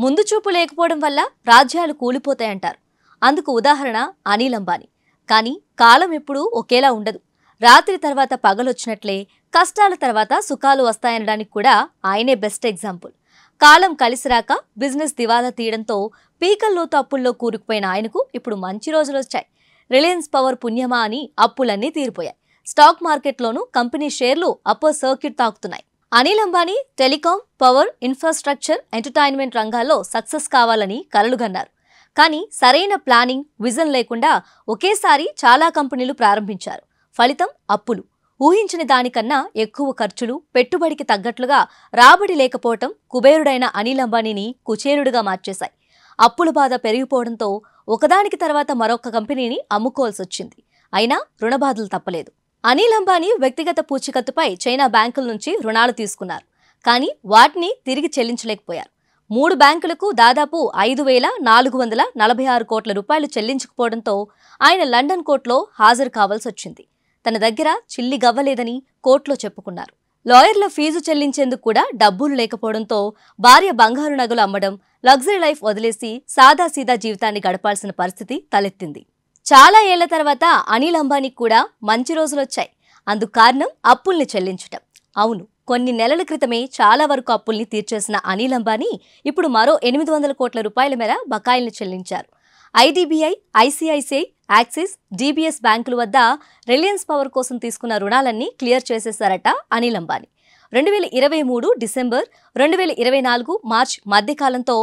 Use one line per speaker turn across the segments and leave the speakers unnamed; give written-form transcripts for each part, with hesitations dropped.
ముందు చూపు లేకపోవడం వల్ల రాజ్యాలు కూలిపోతాయంటారు. అందుకు ఉదాహరణ అనిల్ అంబానీ. కానీ కాలం ఎప్పుడూ ఒకేలా ఉండదు. రాత్రి తర్వాత పగలొచ్చినట్లే కష్టాల తర్వాత సుఖాలు వస్తాయనడానికి కూడా ఆయనే బెస్ట్ ఎగ్జాంపుల్. కాలం కలిసిరాక బిజినెస్ దివాలా తీయడంతో పీకల్లోతు అప్పుల్లో కూరుకుపోయిన ఆయనకు ఇప్పుడు మంచి రోజులొచ్చాయి. రిలయన్స్ పవర్ పుణ్యమా అని అప్పులన్నీ తీరిపోయాయి. స్టాక్ మార్కెట్లోనూ కంపెనీ షేర్లు అప్పర్ సర్క్యూట్ తాకుతున్నాయి. Anil Ambani telecom, power, infrastructure, entertainment రంగాల్లో సక్సెస్ కావాలని కలలుగన్నారు. కానీ సరైన ప్లానింగ్, విజన్ లేకుండా ఒకేసారి చాలా కంపెనీలు ప్రారంభించారు. ఫలితం అప్పులు. ఊహించిన దానికన్నా ఎక్కువ ఖర్చులు, పెట్టుబడికి తగ్గట్లుగా రాబడి లేకపోవటం కుబేరుడైన అనిల్ అంబానీని కుచేలుడుగా మార్చేశాయి. అప్పుల బాధ పెరిగిపోవడంతో ఒకదానికి తర్వాత మరొక కంపెనీని అమ్ముకోవాల్సి వచ్చింది. అయినా రుణబాధలు తప్పలేదు. అనిల్ అంబానీ వ్యక్తిగత పూచీకత్తుపై చైనా బ్యాంకుల నుంచి రుణాలు తీసుకున్నారు. కానీ వాటిని తిరిగి చెల్లించలేకపోయారు. 3 బ్యాంకులకు దాదాపు 5,446 కోట్ల రూపాయలు చెల్లించకపోవడంతో ఆయన లండన్ కోర్టులో హాజరు కావాల్సి వచ్చింది. తన దగ్గర చిల్లి గవ్వలేదని కోర్టులో చెప్పుకున్నారు. లాయర్ల ఫీజు చెల్లించేందుకు కూడా డబ్బులు లేకపోవడంతో భార్య బంగారు నగలు అమ్మడం, లగ్జరీ లైఫ్ వదిలేసి సాదాసీదా జీవితాన్ని గడపాల్సిన పరిస్థితి తలెత్తింది. చాలా ఏళ్ల తర్వాత అనిల్ అంబానీకి కూడా మంచి రోజులొచ్చాయి. అందుకు కారణం అప్పుల్ని చెల్లించటం. అవును, కొన్ని నెలల క్రితమే చాలా వరకు అప్పుల్ని తీర్చేసిన అనిల్ అంబానీ ఇప్పుడు మరో 800 కోట్ల రూపాయల మేర బకాయిల్ని చెల్లించారు. ఐడీబీఐ, ఐసీఐసీఐ, యాక్సిస్, డీబీఎస్ బ్యాంకుల వద్ద రిలయన్స్ పవర్ కోసం తీసుకున్న రుణాలన్నీ క్లియర్ చేసేశారట అనిల్ అంబానీ. 2023 డిసెంబర్, 2024 మార్చ్ మధ్యకాలంతో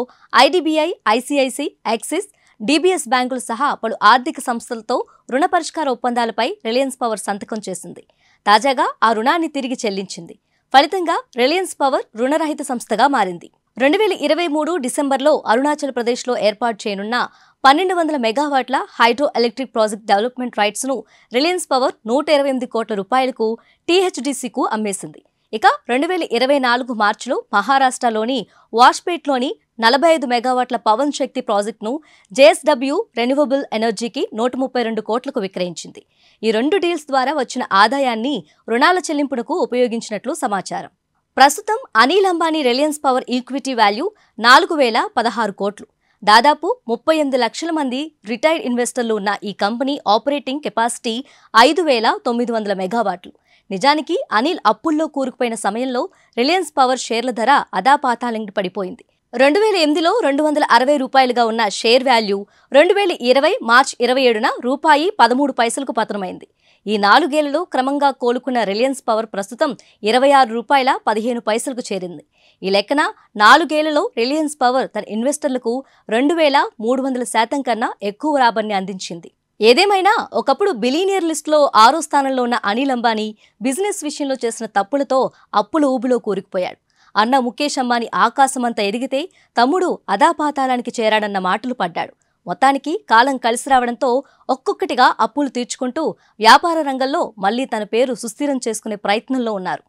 ఐడీబీఐ, ఐసీఐసీ, యాక్సిస్, డీబీఎస్ బ్యాంకులు సహా పలు ఆర్థిక సంస్థలతో రుణ పరిష్కార ఒప్పందాలపై రిలయన్స్ పవర్ సంతకం చేసింది. తాజాగా ఆ రుణాన్ని తిరిగి చెల్లించింది. ఫలితంగా రిలయన్స్ పవర్ రుణరహిత సంస్థగా మారింది. 2023 డిసెంబర్లో అరుణాచల్ ప్రదేశ్లో ఏర్పాటు చేయనున్న 1200 మెగావాట్ల hydro electric project development rights ను రిలయన్స్ పవర్ 128 కోట్ల రూపాయలకు టీహెచ్డీసీకు అమ్మేసింది. ఇక 2024 మార్చిలో మహారాష్ట్రలోని వాష్పేట్లోని 45 మెగావాట్ల పవన్ శక్తి ప్రాజెక్టును జేఎస్డబ్ల్యూ రెన్యూవబుల్ ఎనర్జీకి 132 కోట్లకు విక్రయించింది. ఈ 2 డీల్స్ ద్వారా వచ్చిన ఆదాయాన్ని రుణాల చెల్లింపునకు ఉపయోగించినట్లు సమాచారం. ప్రస్తుతం Anil Ambani Reliance power equity value 4,016 కోట్లు. దాదాపు 38 లక్షల మంది రిటైర్డ్ ఇన్వెస్టర్లు ఉన్న ఈ కంపెనీ ఆపరేటింగ్ కెపాసిటీ 5,900 మెగావాట్లు. నిజానికి అనిల్ అప్పుల్లో కూరుకుపోయిన సమయంలో రిలయన్స్ పవర్ షేర్ల ధర అదాపాతాళంకి పడిపోయింది. 2008లో 260 రూపాయలుగా ఉన్న షేర్ వాల్యూ 2020 మార్చి 27న రూపాయి 13 పైసలకు పతనమైంది. ఈ 4 ఏళ్లలో క్రమంగా కోలుకున్న రిలయన్స్ పవర్ ప్రస్తుతం 26 రూపాయల 15 పైసలకు చేరింది. ఈ లెక్కన 4 ఏళ్లలో రిలయన్స్ పవర్ తన ఇన్వెస్టర్లకు 2,300% కన్నా ఎక్కువ లాభాన్ని అందించింది. ఏదేమైనా ఒకప్పుడు బిలీనియర్ లిస్టులో 6వ స్థానంలో ఉన్న అనిల్ అంబానీ బిజినెస్ విషయంలో చేసిన తప్పులతో అప్పుల ఊబిలో కూరుకుపోయాడు. అన్న ముఖేష్ అంబానీ ఆకాశమంతా ఎదిగితే తమ్ముడు అదాపాతాళానికి చేరాడన్న మాటలు పడ్డాడు. మొత్తానికి కాలం కలిసి రావడంతో ఒక్కొక్కటిగా అప్పులు తీర్చుకుంటూ వ్యాపార రంగంలో మళ్లీ తన పేరు సుస్థిరం చేసుకునే ప్రయత్నంలో ఉన్నారు.